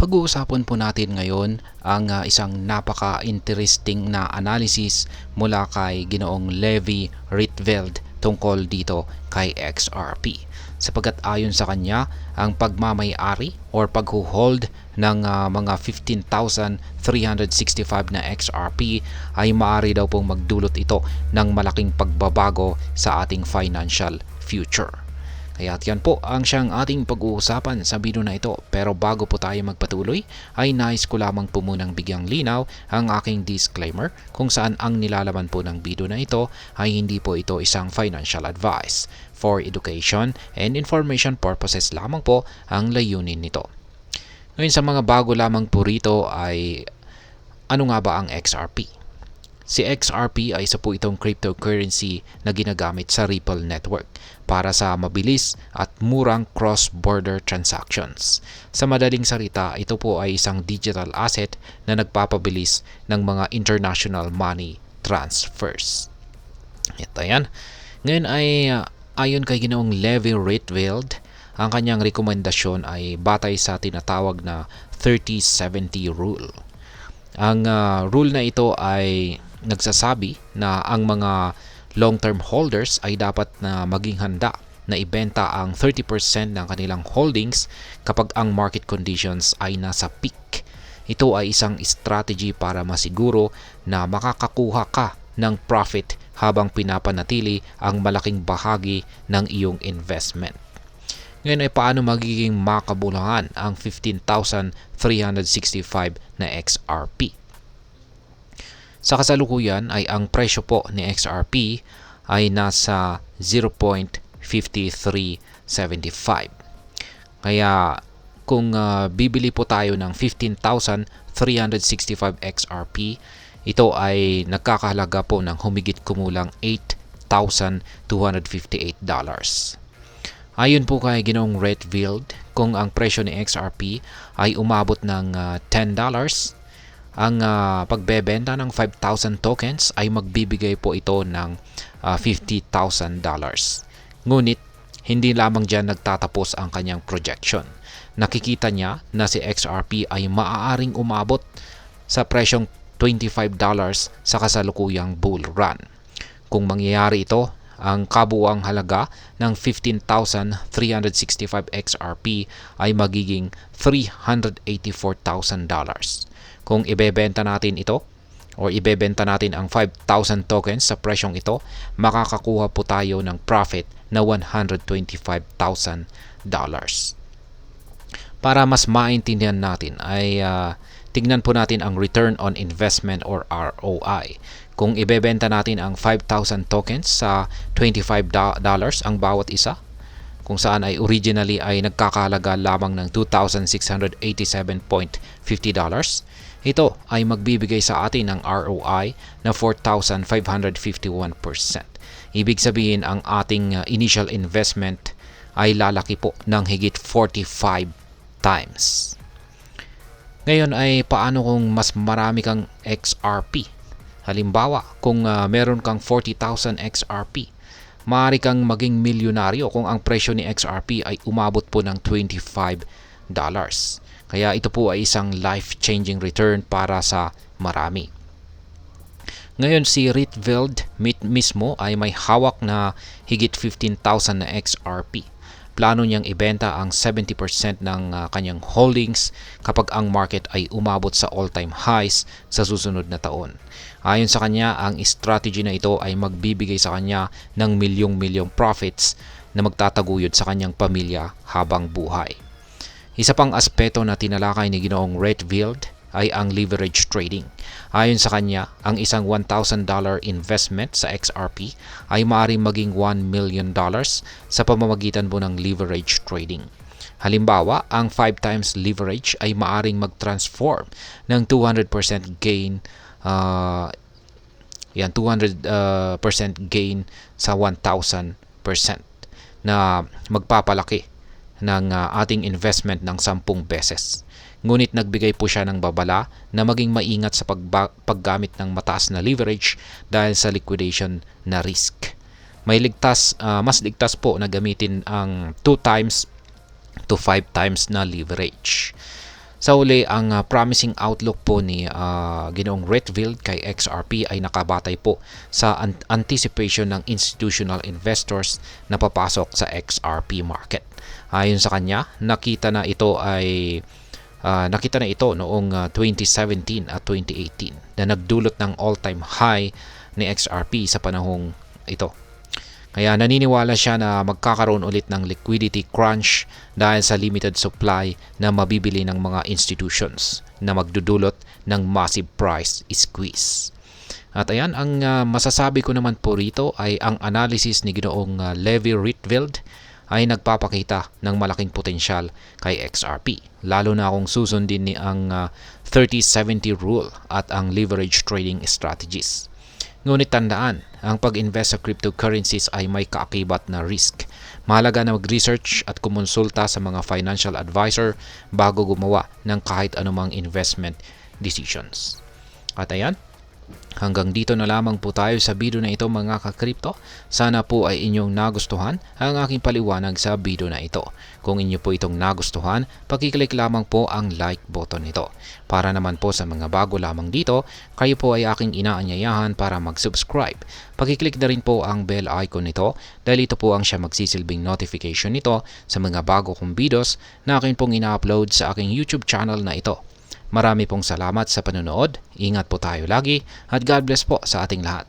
Pag-uusapan po natin ngayon ang isang napaka-interesting na analysis mula kay Ginoong Levi Rietveld tungkol dito kay XRP. Sapagkat ayon sa kanya, ang pagmamay-ari or pag-hold ng mga 15,365 na XRP ay maaari daw pong magdulot ito ng malaking pagbabago sa ating financial future. Kaya yan po ang siyang ating pag-uusapan sa video na ito. Pero bago po tayo magpatuloy, ay nais ko lamang po munang bigyang linaw ang aking disclaimer kung saan ang nilalaman po ng video na ito ay hindi po ito isang financial advice. For education and information purposes lamang po ang layunin nito. Ngayon sa mga bago lamang po rito ay ano nga ba ang XRP? Si XRP ay isa po itong cryptocurrency na ginagamit sa Ripple network para sa mabilis at murang cross-border transactions. Sa madaling salita, ito po ay isang digital asset na nagpapabilis ng mga international money transfers. Ito yan. Ngayon ay ayon kay Ginoong Levi Rietveld, ang kanyang rekomendasyon ay batay sa tinatawag na 30-70 rule. Ang rule na ito ay nagsasabi na ang mga long-term holders ay dapat na maging handa na ibenta ang 30% ng kanilang holdings kapag ang market conditions ay nasa peak. Ito ay isang strategy para masiguro na makakakuha ka ng profit habang pinapanatili ang malaking bahagi ng iyong investment. Ngayon ay paano magiging makabulangan ang 15,365 na XRP? Sa kasalukuyan ay ang presyo po ni XRP ay nasa 0.5375. Kaya kung bibili po tayo ng 15,365 XRP, ito ay nagkakahalaga po ng humigit kumulang $8,258. Ayon po kay Ginoong Rietveld, kung ang presyo ni XRP ay umabot ng $10, ang pagbebenta ng 5,000 tokens ay magbibigay po ito ng $50,000. Ngunit, hindi lamang dyan nagtatapos ang kanyang projection. Nakikita niya na si XRP ay maaaring umabot sa presyong $25 sa kasalukuyang bull run. Kung mangyayari ito, ang kabuuang halaga ng 15,365 XRP ay magiging $384,000. Kung ibebenta natin ito o ibebenta natin ang 5,000 tokens sa presyong ito, makakakuha po tayo ng profit na $125,000. Para mas maintindihan natin ay tignan po natin ang return on investment or ROI. Kung ibebenta natin ang 5,000 tokens sa $25 ang bawat isa, kung saan ay originally ay nagkakahalaga lamang ng $2,687.50, ito ay magbibigay sa atin ng ROI na 4,551%. Ibig sabihin ang ating initial investment ay lalaki po ng higit 45 times. Ngayon ay paano kung mas marami kang XRP? Halimbawa, kung meron kang 40,000 XRP, maaari kang maging milyonaryo kung ang presyo ni XRP ay umabot po ng $25. Kaya ito po ay isang life-changing return para sa marami. Ngayon si Rietveld mismo ay may hawak na higit 15,000 na XRP. Plano niyang ibenta ang 70% ng kanyang holdings kapag ang market ay umabot sa all-time highs sa susunod na taon. Ayon sa kanya, ang strategy na ito ay magbibigay sa kanya ng milyong-milyong profits na magtataguyod sa kanyang pamilya habang buhay. Isa pang aspeto na tinalakay ni Ginoong Rietveld ay ang leverage trading. Ayon sa kanya, ang isang $1,000 investment sa XRP ay maaaring maging $1 million sa pamamagitan po ng leverage trading. Halimbawa, ang 5 times leverage ay maaaring mag-transform ng 200% gain 200% gain sa 1,000% na magpapalaki ng ating investment ng 10 beses. Ngunit nagbigay po siya ng babala na maging maingat sa paggamit ng mataas na leverage dahil sa liquidation na risk. Mas ligtas po na gamitin ang 2 times to 5 times na leverage. Sa uli, ang promising outlook po ni Ginoong Rietveld kay XRP ay nakabatay po sa anticipation ng institutional investors na papasok sa XRP market. Ayon sa kanya, nakita na ito noong 2017 at 2018 na nagdulot ng all-time high ni XRP sa panahong ito. Kaya naniniwala siya na magkakaroon ulit ng liquidity crunch dahil sa limited supply na mabibili ng mga institutions na magdudulot ng massive price squeeze. At ayan, ang masasabi ko naman po rito ay ang analysis ni Ginoong Levi Rietveld ay nagpapakita ng malaking potensyal kay XRP. Lalo na kung susundin ni ang 30-70 rule at ang leverage trading strategies. Ngunit tandaan, ang pag-invest sa cryptocurrencies ay may kaakibat na risk. Mahalaga na mag-research at kumonsulta sa mga financial advisor bago gumawa ng kahit anumang investment decisions. At ayan, hanggang dito na lamang po tayo sa video na ito mga ka-crypto. Sana po ay inyong nagustuhan ang aking paliwanag sa video na ito. Kung inyo po itong nagustuhan, pakiclick lamang po ang like button nito. Para naman po sa mga bago lamang dito, kayo po ay aking inaanyayahan para mag-subscribe. Pakiclick na rin po ang bell icon nito dahil ito po ang siya magsisilbing notification nito sa mga bago kong videos na akin pong ina-upload sa aking YouTube channel na ito. Marami pong salamat sa panonood, ingat po tayo lagi at God bless po sa ating lahat.